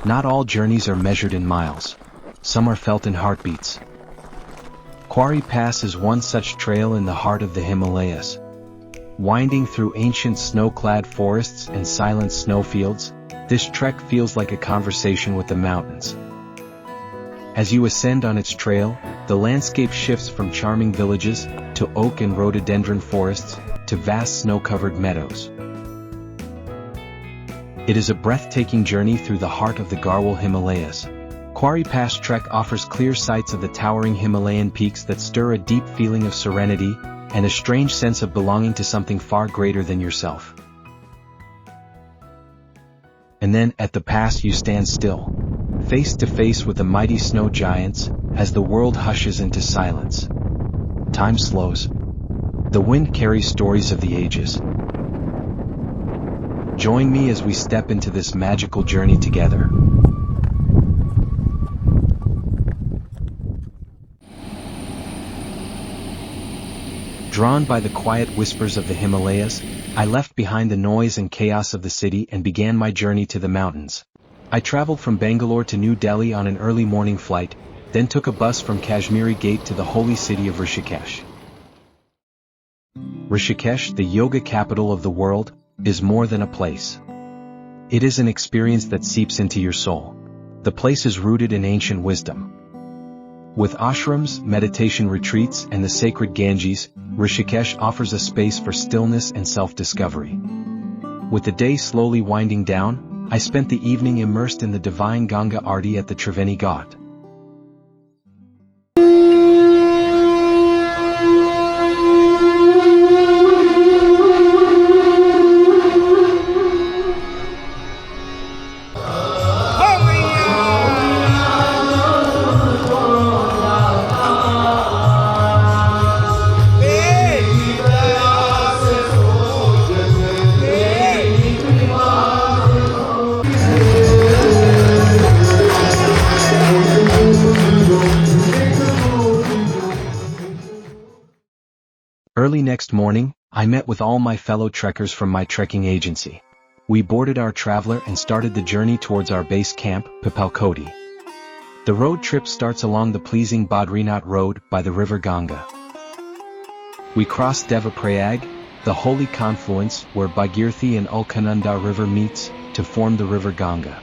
Not all journeys are measured in miles. Some are felt in heartbeats. Kuari Pass is one such trail in the heart of the Himalayas. Winding through ancient snow-clad forests and silent snowfields, this trek feels like a conversation with the mountains. As you ascend on its trail, the landscape shifts from charming villages, to oak and rhododendron forests, to vast snow-covered meadows. It is a breathtaking journey through the heart of the Garhwal Himalayas. Kuari Pass trek offers clear sights of the towering Himalayan peaks that stir a deep feeling of serenity, and a strange sense of belonging to something far greater than yourself. And then, at the pass you stand still, face to face with the mighty snow giants, as the world hushes into silence. Time slows. The wind carries stories of the ages. Join me as we step into this magical journey together. Drawn by the quiet whispers of the Himalayas, I left behind the noise and chaos of the city and began my journey to the mountains. I traveled from Bangalore to New Delhi on an early morning flight, then took a bus from Kashmiri Gate to the holy city of Rishikesh. Rishikesh, the yoga capital of the world, is more than a place. It is an experience that seeps into your soul. The place is rooted in ancient wisdom. With ashrams, meditation retreats, and the sacred Ganges, Rishikesh offers a space for stillness and self-discovery. With the day slowly winding down, I spent the evening immersed in the divine Ganga Aarti at the Triveni Ghat. Early next morning, I met with all my fellow trekkers from my trekking agency. We boarded our traveler and started the journey towards our base camp, Pipalkoti. The road trip starts along the pleasing Badrinath road by the river Ganga. We cross Devaprayag, the holy confluence where Bhagirathi and Alkananda river meets, to form the river Ganga.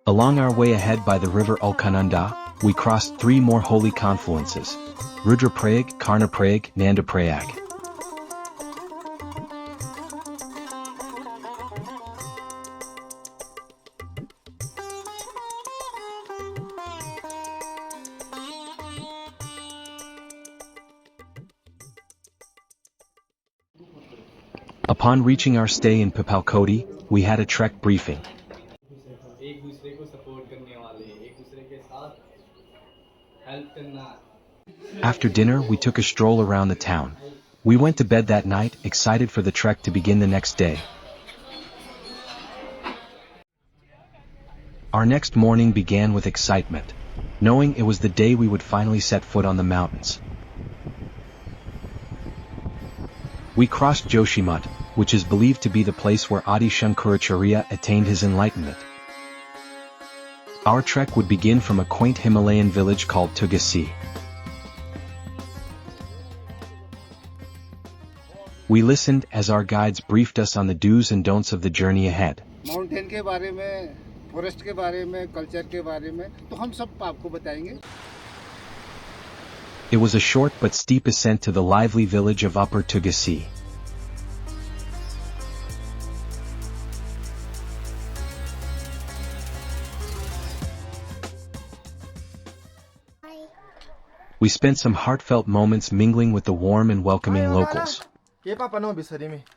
Along our way ahead by the river Alkananda, we crossed three more holy confluences: Rudraprayag, Karnaprayag, Nandaprayag. Upon reaching our stay in Pipalkoti, we had a trek briefing. After dinner, we took a stroll around the town. We went to bed that night, excited for the trek to begin the next day. Our next morning began with excitement, knowing it was the day we would finally set foot on the mountains. We crossed Joshimath, which is believed to be the place where Adi Shankaracharya attained his enlightenment. Our trek would begin from a quaint Himalayan village called Tugasi. We listened as our guides briefed us on the do's and don'ts of the journey ahead. Mountain के बारे में, forest के बारे में, culture के बारे में, तो हम सब आपको बताएंगे. It was a short but steep ascent to the lively village of Upper Tugasi. We spent some heartfelt moments mingling with the warm and welcoming locals. Hello.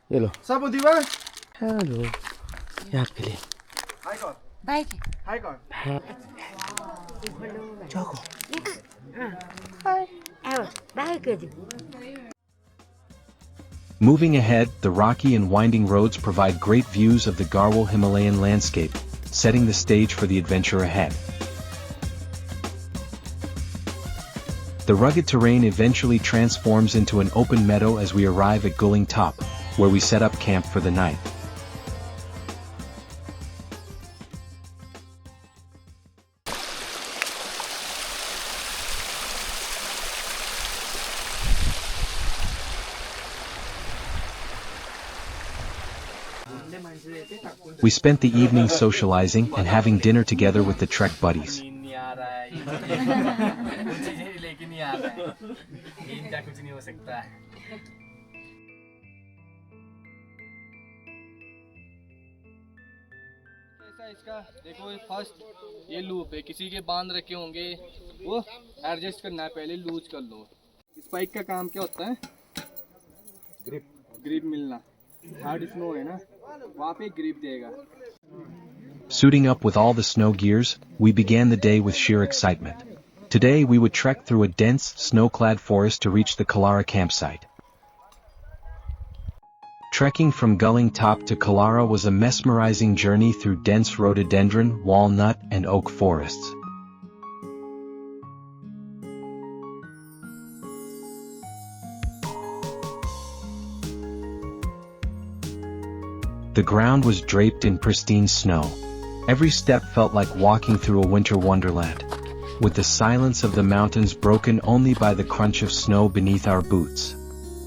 Hello. Hi God. Bye. Hi God. Moving ahead, the rocky and winding roads provide great views of the Garhwal Himalayan landscape, setting the stage for the adventure ahead. The rugged terrain eventually transforms into an open meadow as we arrive at Gulling top, where we set up camp for the night. We spent the evening socializing and having dinner together with the trek buddies. इसका देखो first ये loop है किसी के बांध रखे होंगे वो एडजस्ट करना है पहले लूज कर लो स्पाइक का काम क्या होता है ग्रिप मिलना हार्ड स्नो है ना वहाँ पे ग्रिप देगा Suiting up with all the snow gears, we began the day with sheer excitement. Today we would trek through a dense, snow-clad forest to reach the Khullara campsite. Trekking from Gulling top to Khullara was a mesmerizing journey through dense rhododendron, walnut, and oak forests. The ground was draped in pristine snow. Every step felt like walking through a winter wonderland, with the silence of the mountains broken only by the crunch of snow beneath our boots.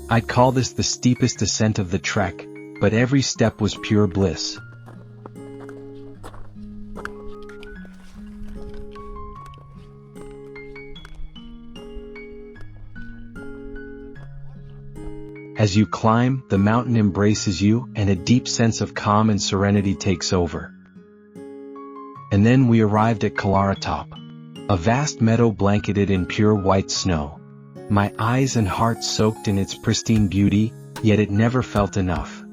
I'd call this the steepest descent of the trek, but every step was pure bliss. As you climb, the mountain embraces you, and a deep sense of calm and serenity takes over. And then we arrived at Khullara top, a vast meadow blanketed in pure white snow. My eyes and heart soaked in its pristine beauty, yet it never felt enough.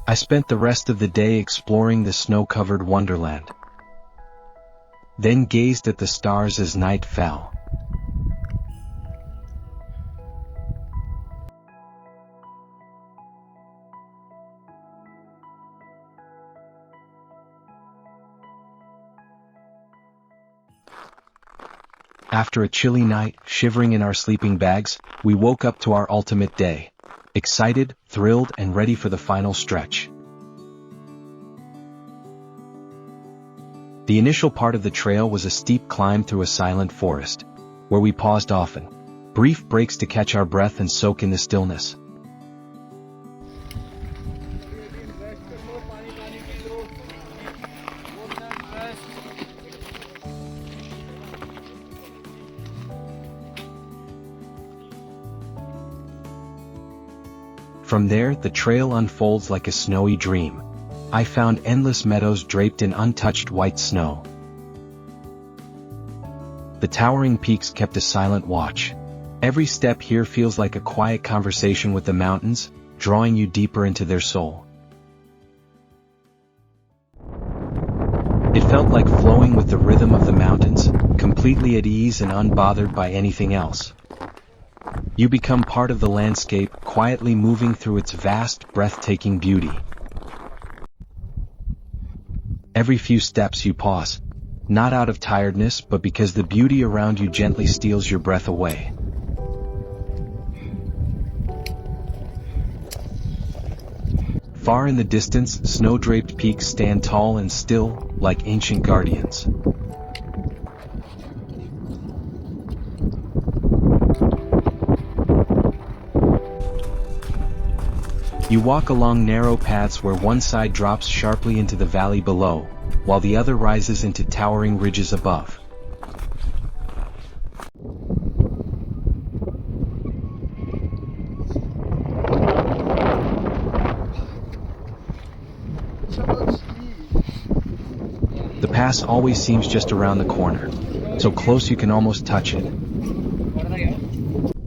I spent the rest of the day exploring the snow-covered wonderland, then gazed at the stars as night fell. After a chilly night, shivering in our sleeping bags, we woke up to our ultimate day. Excited, thrilled, and ready for the final stretch. The initial part of the trail was a steep climb through a silent forest, where we paused often. Brief breaks to catch our breath and soak in the stillness. From there, the trail unfolds like a snowy dream. I found endless meadows draped in untouched white snow. The towering peaks kept a silent watch. Every step here feels like a quiet conversation with the mountains, drawing you deeper into their soul. It felt like flowing with the rhythm of the mountains, completely at ease and unbothered by anything else. You become part of the landscape, quietly moving through its vast, breathtaking beauty. Every few steps you pause, not out of tiredness but because the beauty around you gently steals your breath away. Far in the distance, snow-draped peaks stand tall and still, like ancient guardians. You walk along narrow paths where one side drops sharply into the valley below, while the other rises into towering ridges above. The pass always seems just around the corner, so close you can almost touch it.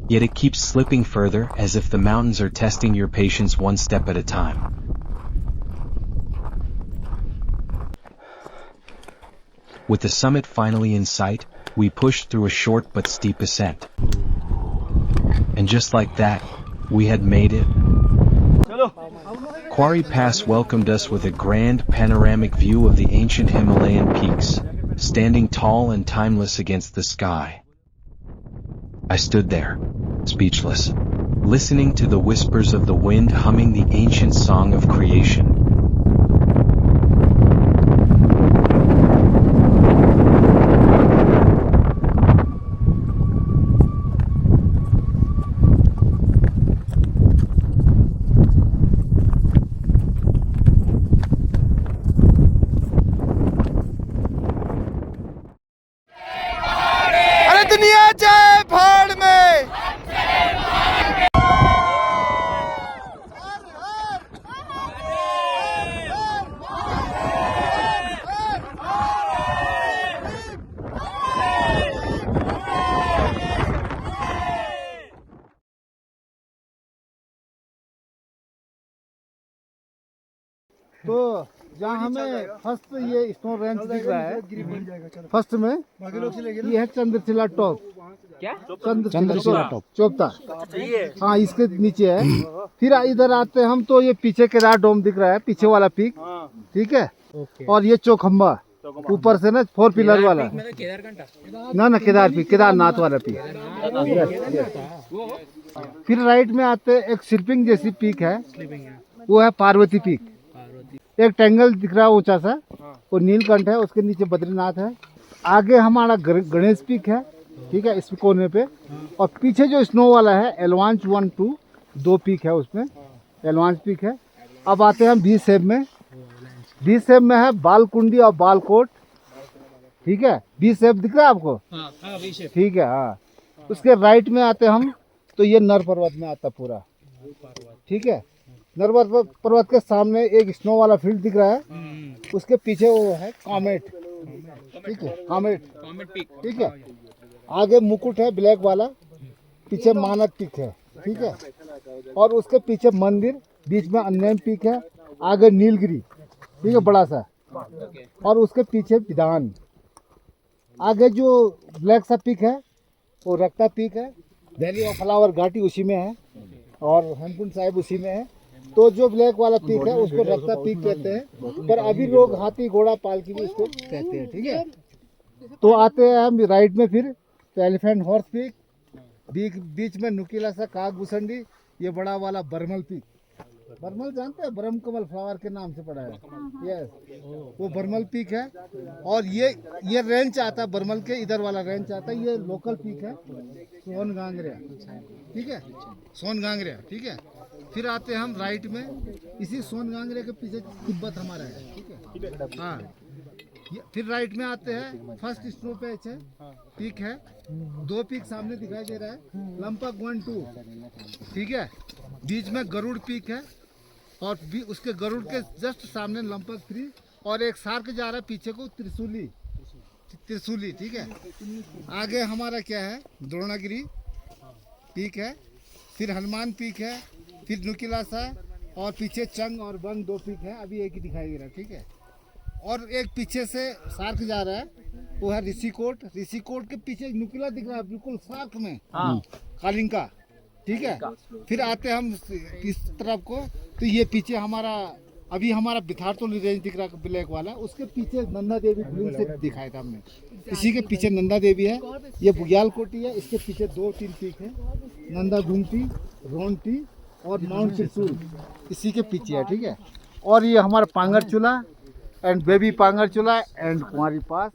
Yet it keeps slipping further, as if the mountains are testing your patience one step at a time. With the summit finally in sight, we push through a short but steep ascent. And just like that, we had made it. Kuari Pass welcomed us with a grand panoramic view of the ancient Himalayan peaks, standing tall and timeless against the sky. I stood there, speechless, listening to the whispers of the wind humming the ancient song of creation. अरे दुनिया जाए भाड़ में। तो जहाँ हमें first ये snow range दिख रहा है, फर्स्ट में ये है चंद्रशिला टॉप। क्या? चंद्रशिला टॉप चोपता। हाँ, इसके नीचे है। फिर इधर आते हैं हम तो ये पीछे केदार डोम दिख रहा है, पीछे वाला पीक, ठीक है। और ये चौखम्बा ऊपर से ना 4 पिलर वाला, ना केदार पीक, केदारनाथ वाला पीक। फिर राइट में आते एक स्लिपिंग जैसी पीक है, वो है पार्वती पीक। एक टेंगल दिख रहा है ऊंचा सा, वो नीलकंठ है, उसके नीचे बद्रीनाथ है। आगे हमारा गणेश पीक है, ठीक है, इस कोने पे। और पीछे जो स्नो वाला है एलवांच 1, 2 2 पीक है, उसमें एलवांच पीक है। अब आते हैं हम बी सेब में। बी सेब में है बालकुंडी और बालकोट, ठीक है। बी सेब दिख रहा है आपको? ठीक है, हाँ। उसके राइट में आते हम तो ये नर पर्वत में आता पूरा, ठीक है। नर पर्वत के सामने एक स्नो वाला फील्ड दिख रहा है, उसके पीछे वो है कामेट, ठीक है, कामेट पीक, ठीक है। आगे मुकुट है ब्लैक वाला, पीछे मानक पीक है, ठीक है। और उसके पीछे मंदिर, बीच में अन्यम पीक है। आगे नीलगिरी, ठीक है, बड़ा सा। और उसके पीछे विधान। आगे जो ब्लैक सा पीक है वो रक्ता पीक है। वैली ऑफ फ्लावर घाटी उसी में है, और हेमकुंड साहिब उसी में है। तो जो ब्लैक वाला पीक है उसको रक्ता पीक कहते हैं, पर अभी लोग हाथी घोड़ा पालकी भी उसको कहते हैं, ठीक है। तो आते हैं हम राइट में फिर तो एलिफेंट हॉर्स पीक, बीच में नुकीला सा काग भुसंडी, ये बड़ा वाला बरमल पीक। बरमल जानते हैं, ब्रह्म कमल फ्लावर के नाम से पड़ा है, यस, वो बरमल पीक है। और ये रेंज आता है बरमल के, इधर वाला रेंज आता है, ये लोकल पीक है सोन गांगरिया, ठीक है, सोन गांगरिया, ठीक है। फिर आते हैं हम राइट में, इसी सोन गांगरिया के पीछे तिब्बत हमारा है, ठीक है, हाँ। फिर राइट में आते हैं, फर्स्ट स्नो पैच है, पीक है। 2 पीक सामने दिखाई दे रहा है, लंपक 1, 2, ठीक है। बीच में गरुड़ पीक है, और उसके गरुड़ के जस्ट सामने लंपक 3, और एक सार्क जा रहा है पीछे को, त्रिशूली, ठीक है। आगे हमारा क्या है, द्रोणागिरी पीक है। फिर हनुमान पीक है, फिर नुकीला सा, और पीछे चंग और बंग 2 पीक है, अभी एक ही दिखाई दे रहा है, ठीक है। और एक पीछे से सार्क जा रहा है, वो है ऋषिकोट। ऋषिकोट के पीछे नुकीला दिख रहा है बिल्कुल सार्क में, कालिंका, ठीक है। फिर आते हम इस तरफ को, तो ये पीछे हमारा बिथारतोली रेंज दिख रहा है ब्लैक वाला, उसके पीछे नंदा देवी गुलिंग से दिखाया था हमने। इसी के पीछे नंदा देवी है, ये बुग्याल कोटी है, इसके पीछे 2-3 पीक है, नंदा गुमटी, रोनटी और माउंट त्रिशूल इसी के पीछे है, ठीक है। और ये हमारा पांगर चूल्हा एंड बेबी पांगर चूल्हा एंड कुंवारी पास।